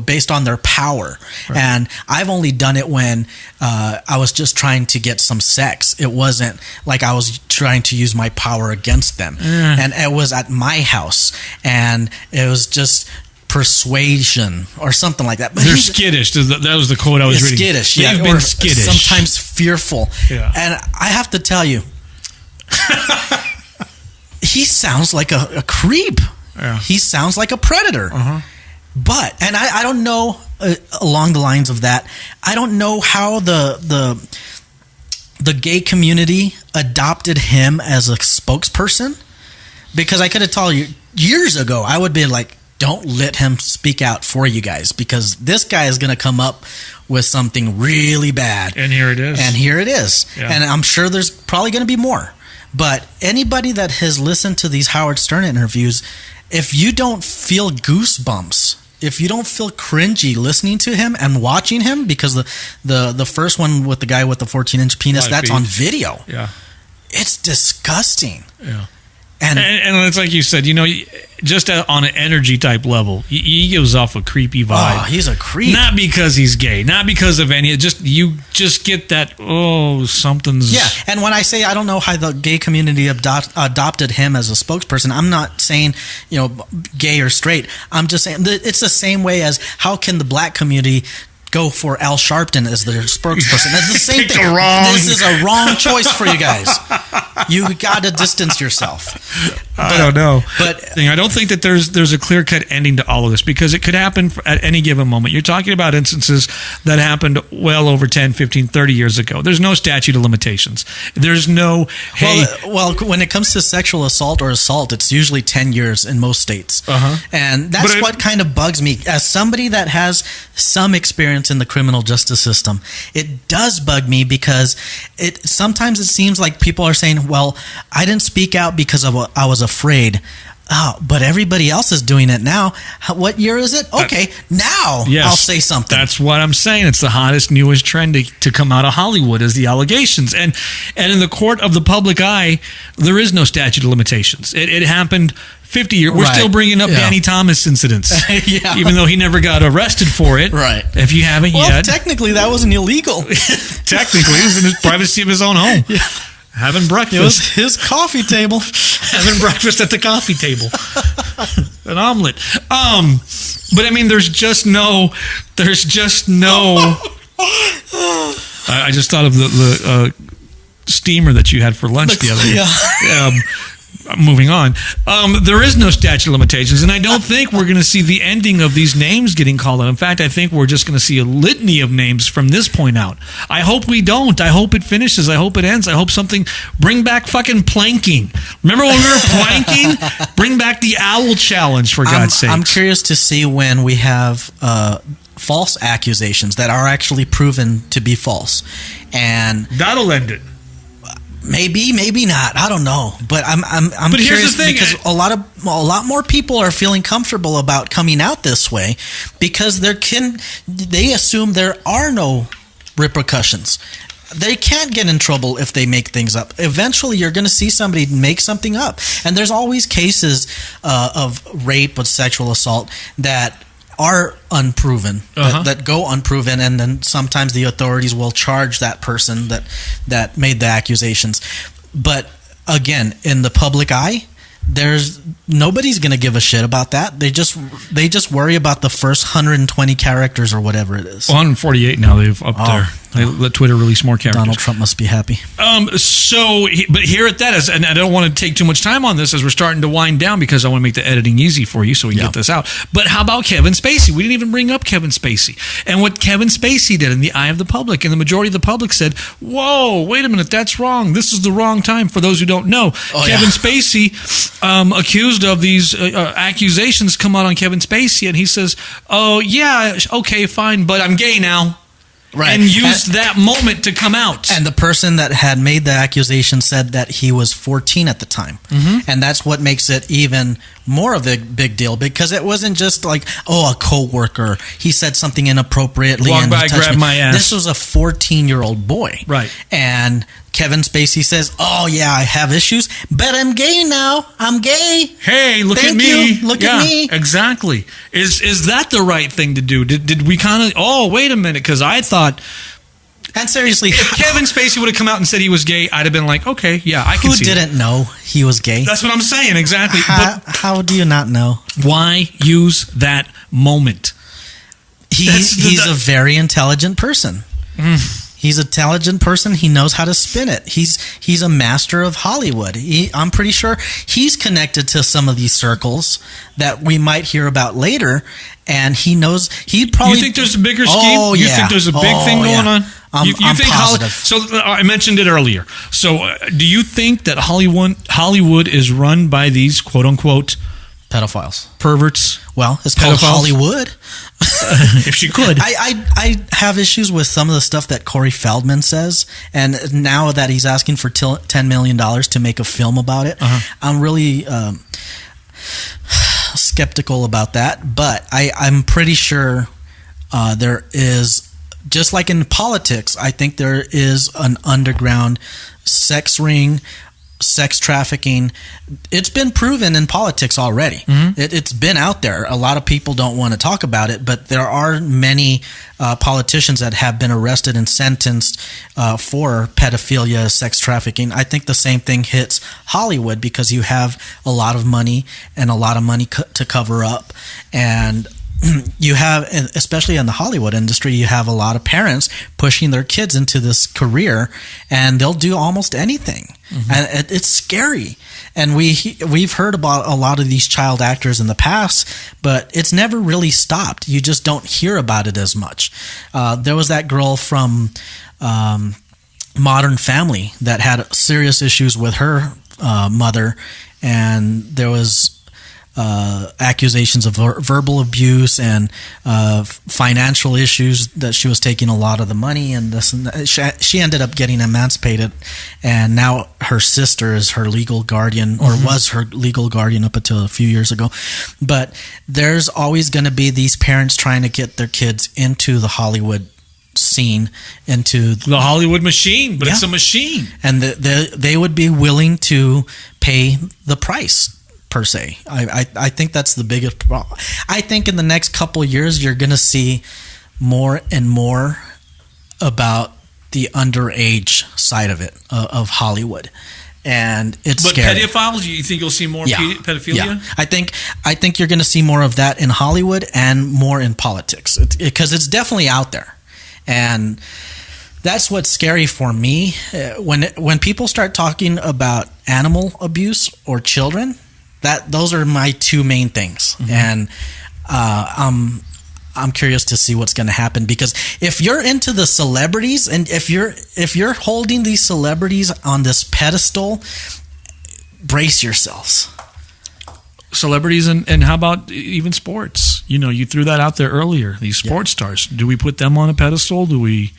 based on their power. Right. And I've only done it when I was just trying to get some sex. It wasn't like I was trying to use my power against them. And it was at my house, and it was just persuasion or something like that. But they're skittish. That was the quote I was reading. Skittish, They've yeah. been Or skittish. sometimes fearful. Yeah. And I have to tell you, he sounds like a creep. Yeah. He sounds like a predator. But, and I don't know, along the lines of that, I don't know how the gay community adopted him as a spokesperson, because I could have told you years ago, I would be like, don't let him speak out for you guys, because this guy is going to come up with something really bad. And here it is. Yeah. And I'm sure there's probably going to be more. But anybody that has listened to these Howard Stern interviews, if you don't feel goosebumps, if you don't feel cringy listening to him and watching him, because the first one with the guy with the 14-inch penis, Live that's feed. on video. Yeah. It's disgusting. Yeah. And it's like you said, just on an energy type level, he gives off a creepy vibe. oh, he's a creep. Not because he's gay, not because of any. You just get that. Oh, something's. Yeah, and when I say I don't know how the gay community adopted him as a spokesperson, I'm not saying gay or straight. I'm just saying that it's the same way as how can the black community go for Al Sharpton as their spokesperson. That's the same thing. This is a wrong choice for you guys. You got to distance yourself. I don't know. But I don't think that there's a clear-cut ending to all of this, because it could happen at any given moment. You're talking about instances that happened well over 10, 15, 30 years ago. There's no statute of limitations. There's no, hey... Well, when it comes to sexual assault or assault, it's usually 10 years in most states. And that's what kind of bugs me. As somebody that has some experience in the criminal justice system, it does bug me, because sometimes it seems like people are saying, well, I didn't speak out because of I was afraid. Oh, but everybody else is doing it now. What year is it? Okay, now I'll say something. That's what I'm saying. It's the hottest, newest trend to come out of Hollywood is the allegations. And in the court of the public eye, there is no statute of limitations. It happened 50 years. We're still bringing up Danny Thomas incidents. Even though he never got arrested for it. Right. If you haven't yet. Well, technically, that wasn't illegal. Technically, it was in the privacy of his own home. Yeah. Having breakfast. It was his coffee table. Having breakfast at the coffee table. An omelet. But I mean, there's just no. I just thought of the steamer that you had for lunch the other day. Moving on. There is no statute of limitations, and I don't think we're going to see the ending of these names getting called out. In fact, I think we're just going to see a litany of names from this point out. I hope we don't. I hope it finishes. I hope it ends. I hope something... Bring back fucking planking. Remember when we were planking? Bring back the owl challenge, for God's sake. I'm curious to see when we have false accusations that are actually proven to be false. And that'll end it. Maybe not. I don't know, but I'm but curious here's the thing, because a lot more people are feeling comfortable about coming out this way, because they assume there are no repercussions. They can't get in trouble if they make things up. Eventually, you're going to see somebody make something up, and there's always cases of rape or sexual assault that are unproven, that go unproven, and then sometimes the authorities will charge that person that made the accusations. But again, in the public eye, nobody's going to give a shit about that. They just worry about the first 120 characters or whatever it is. 148 now they've up there. They let Twitter release more characters. Donald Trump must be happy. But here at that is, and I don't want to take too much time on this as we're starting to wind down, because I want to make the editing easy for you so we can get this out. But how about Kevin Spacey? We didn't even bring up Kevin Spacey. And what Kevin Spacey did in the eye of the public. And the majority of the public said, whoa, wait a minute, that's wrong. This is the wrong time. For those who don't know, Kevin Spacey, accused of these accusations, come out on Kevin Spacey, and he says, oh, yeah, okay, fine, but I'm gay now. Right. And used that moment to come out. And the person that had made the accusation said that he was 14 at the time. And that's what makes it even more of a big deal, because it wasn't just like, a coworker, he said something inappropriately walked and by, grabbed my ass. This was a 14-year-old boy. Right. And Kevin Spacey says, oh yeah, I have issues, but I'm gay now. I'm gay. Hey, look Thank at me. You. Look at me. Exactly. Is that the right thing to do? Did we kind of, wait a minute, because I thought And seriously, if Kevin Spacey would have come out and said he was gay, I'd have been like, okay, yeah, I can who see didn't know he was gay? That's what I'm saying, exactly. How do you not know? Why use that moment? He's a very intelligent person. He's an intelligent person. He knows how to spin it. He's a master of Hollywood. I'm pretty sure he's connected to some of these circles that we might hear about later, and he knows. He'd probably. You think there's a bigger scheme? Oh, you yeah. think there's a big thing going on? I'm think positive. So I mentioned it earlier. So do you think that Hollywood is run by these quote unquote pedophiles, perverts? Well, it's called Hollywood. If she could. I have issues with some of the stuff that Corey Feldman says, and now that he's asking for $10 million to make a film about it, I'm really skeptical about that. But I'm pretty sure there is, just like in politics, I think there is an underground sex ring, sex trafficking. It's been proven in politics already. It's been out there. A lot of people don't want to talk about it, but there are many politicians that have been arrested and sentenced for pedophilia, sex trafficking. I think the same thing hits Hollywood because you have a lot of money and a lot of money to cover up. And you have, especially in the Hollywood industry, you have a lot of parents pushing their kids into this career, and they'll do almost anything. And it's scary. And we've heard about a lot of these child actors in the past, but it's never really stopped. You just don't hear about it as much. There was that girl from Modern Family that had serious issues with her mother, and there was accusations of verbal abuse and financial issues, that she was taking a lot of the money and this and that. She ended up getting emancipated, and now her sister is her legal guardian, or was her legal guardian up until a few years ago. But there's always going to be these parents trying to get their kids into the Hollywood scene, into the Hollywood machine, but it's a machine, and they would be willing to pay the price, per se. I think that's the biggest problem. I think in the next couple of years, you're going to see more and more about the underage side of it, of Hollywood. And it's scary. But pedophiles, you think you'll see more pedophilia? Yeah. I think you're going to see more of that in Hollywood and more in politics, because it's definitely out there. And that's what's scary for me. When people start talking about animal abuse or children, those are my two main things. And I'm curious to see what's going to happen, because if you're into the celebrities, and if you're holding these celebrities on this pedestal, brace yourselves. Celebrities and how about even sports? You threw that out there earlier. These sports stars, do we put them on a pedestal? Do we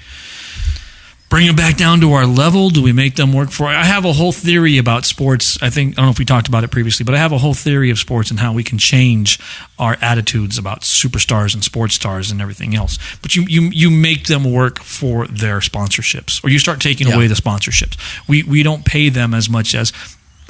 bring them back down to our level? Do we make them work for it? I have a whole theory about sports. I don't know if we talked about it previously, but I have a whole theory of sports and how we can change our attitudes about superstars and sports stars and everything else. But you make them work for their sponsorships, or you start taking away the sponsorships. We don't pay them as much as,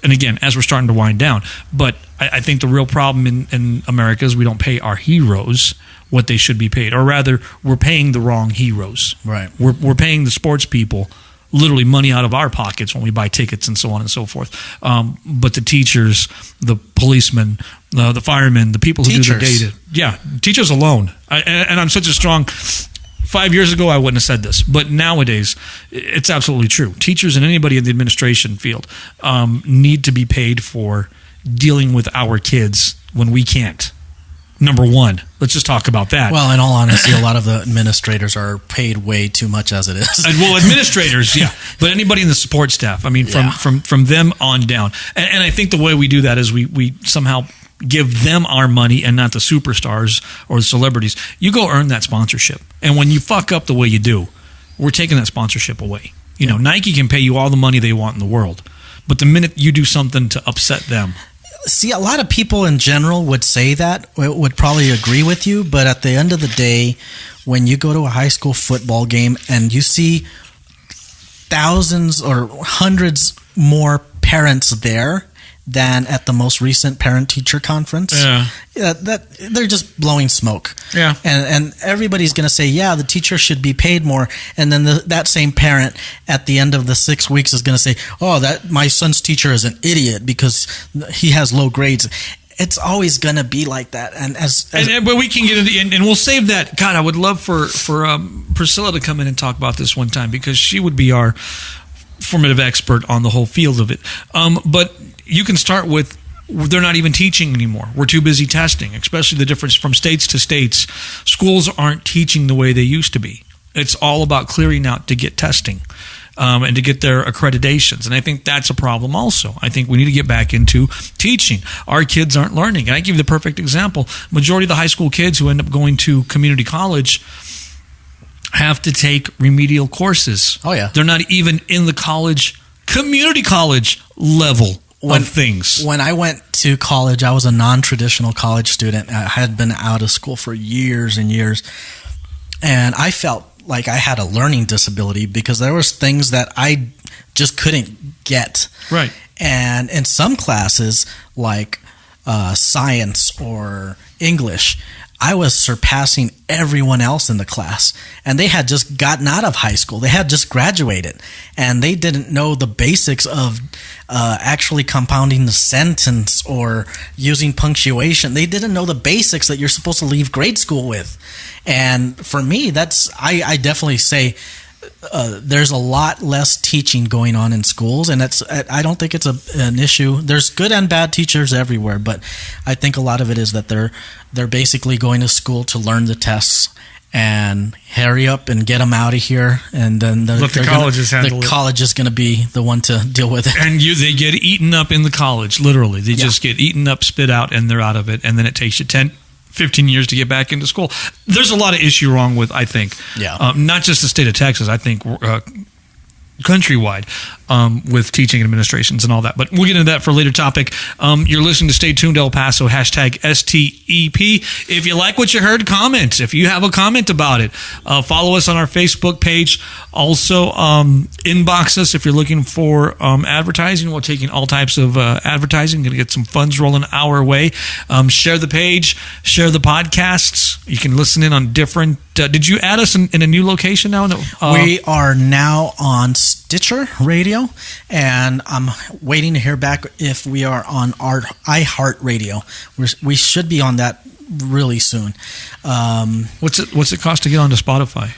and again, as we're starting to wind down. But I think the real problem in America is we don't pay our heroes what they should be paid, or rather, we're paying the wrong heroes. Right. We're paying the sports people literally money out of our pockets when we buy tickets and so on and so forth. But the teachers, the policemen, the firemen, the people who do the data, teachers alone. And I'm such a strong. 5 years ago, I wouldn't have said this, but nowadays, it's absolutely true. Teachers and anybody in the administration field need to be paid for dealing with our kids when we can't. Number one, let's just talk about that. Well, in all honesty, a lot of the administrators are paid way too much as it is. Well, administrators, but anybody in the support staff. I mean, from them on down. And I think the way we do that is we somehow give them our money and not the superstars or the celebrities. You go earn that sponsorship. And when you fuck up the way you do, we're taking that sponsorship away. Nike can pay you all the money they want in the world, but the minute you do something to upset them. See, a lot of people in general would say that, would probably agree with you, but at the end of the day, when you go to a high school football game and you see thousands or hundreds more parents there, than at the most recent parent-teacher conference. Yeah. That they're just blowing smoke. Yeah. And everybody's going to say, yeah, the teacher should be paid more. And then that same parent at the end of the 6 weeks is going to say, oh, that my son's teacher is an idiot because he has low grades. It's always going to be like that. But we can get into, and we'll save that. God, I would love for Priscilla to come in and talk about this one time, because she would be our formative expert on the whole field of it. But you can start with, they're not even teaching anymore. We're too busy testing, especially the difference from states to states. Schools aren't teaching the way they used to be. It's all about clearing out to get testing and to get their accreditations. And I think that's a problem also. I think we need to get back into teaching. Our kids aren't learning. And I give you the perfect example. Majority of the high school kids who end up going to community college have to take remedial courses. Oh, yeah. They're not even in the community college level of things. When I went to college, I was a non-traditional college student. I had been out of school for years and years. And I felt like I had a learning disability because there was things that I just couldn't get. Right. And in some classes, like science or English, I was surpassing everyone else in the class, and they had just gotten out of high school. They had just graduated, and they didn't know the basics of actually compounding the sentence or using punctuation. They didn't know the basics that you're supposed to leave grade school with. And for me, I definitely say there's a lot less teaching going on in schools, and I don't think it's an issue. There's good and bad teachers everywhere, but I think a lot of it is that they're basically going to school to learn the tests and hurry up and get them out of here, and then the college is going to be the one to deal with it. And they get eaten up in the college, literally. They just get eaten up, spit out, and they're out of it, and then it takes you 10-15 years to get back into school. There's a lot of issue wrong with, I think, not just the state of Texas, I think countrywide, with teaching administrations and all that. But we'll get into that for a later topic. You're listening to Stay Tuned El Paso, #STEP. If you like what you heard, comment. If you have a comment about it, follow us on our Facebook page. Also, inbox us if you're looking for advertising. We're taking all types of advertising. Going to get some funds rolling our way. Share the page. Share the podcasts. You can listen in on different... did you add us in a new location now? We are now on Stitcher Radio, and I'm waiting to hear back if we are on our iHeartRadio. We should be on that really soon. What's it cost to get onto Spotify?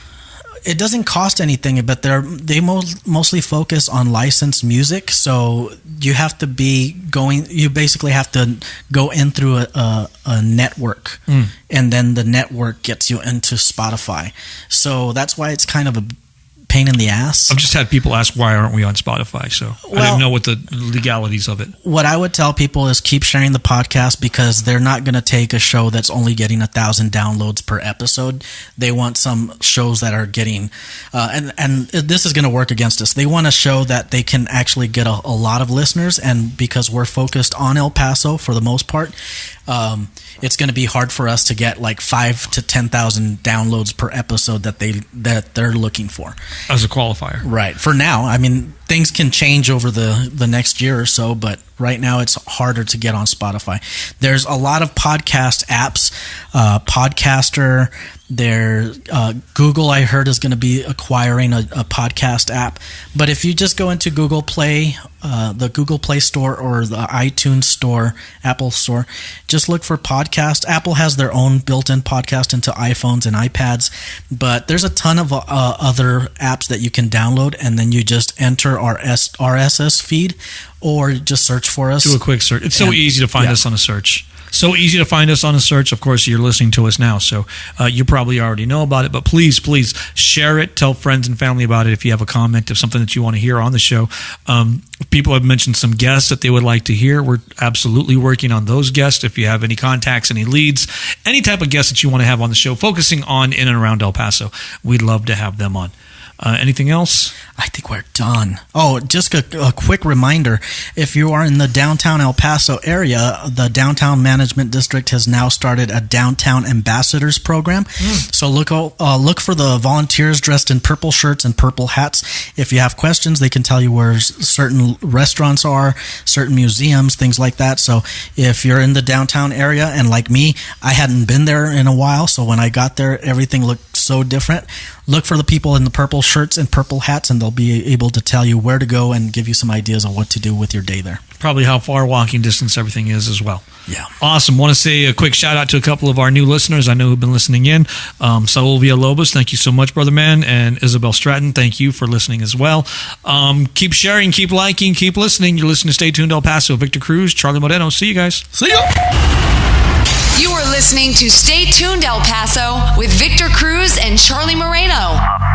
It doesn't cost anything, but they mostly focus on licensed music. So you have to you basically have to go in through a network, and then the network gets you into Spotify. So that's why it's kind of a pain in the ass. I've just had people ask, why aren't we on Spotify? So I didn't know what the legalities of it. What I would tell people is keep sharing the podcast, because they're not going to take a show that's only getting 1,000 downloads per episode. They want some shows that are getting, and this is going to work against us. They want a show that they can actually get a lot of listeners, and because we're focused on El Paso for the most part, it's going to be hard for us to get like 5,000 to 10,000 downloads per episode that they're looking for as a qualifier. Right. For now, I mean, things can change over the next year or so, but right now it's harder to get on Spotify. There's a lot of podcast apps, Podcaster. Google, I heard, is going to be acquiring a podcast app. But if you just go into Google Play, the Google Play Store or the iTunes Store, Apple Store, just look for podcast. Apple has their own built-in podcast into iPhones and iPads, but there's a ton of other apps that you can download, and then you just enter our RSS feed or just search for us. Do a quick search. It's so easy to find us on a search. So easy to find us on a search. Of course, you're listening to us now, so you probably already know about it. But please share it. Tell friends and family about it if you have a comment of something that you want to hear on the show. People have mentioned some guests that they would like to hear. We're absolutely working on those guests. If you have any contacts, any leads, any type of guests that you want to have on the show, focusing on in and around El Paso, we'd love to have them on. Anything else? I think we're done. Oh, just a quick reminder. If you are in the downtown El Paso area, the Downtown Management District has now started a Downtown Ambassadors program. So look for the volunteers dressed in purple shirts and purple hats. If you have questions, they can tell you where certain restaurants are, certain museums, things like that. So if you're in the downtown area, and like me, I hadn't been there in a while, so when I got there, everything looked so different. Look for the people in the purple shirts and purple hats, and they'll be able to tell you where to go and give you some ideas on what to do with your day there. Probably how far walking distance everything is as well. Yeah. Awesome. Want to say a quick shout out to a couple of our new listeners I know who've been listening in. Saul Villalobos, thank you so much, brother man. And Isabel Stratton, thank you for listening as well. Keep sharing, keep liking, keep listening. You're listening to Stay Tuned El Paso. Victor Cruz, Charlie Moreno. See you guys. See ya. You are listening to Stay Tuned El Paso with Victor Cruz and Charlie Moreno.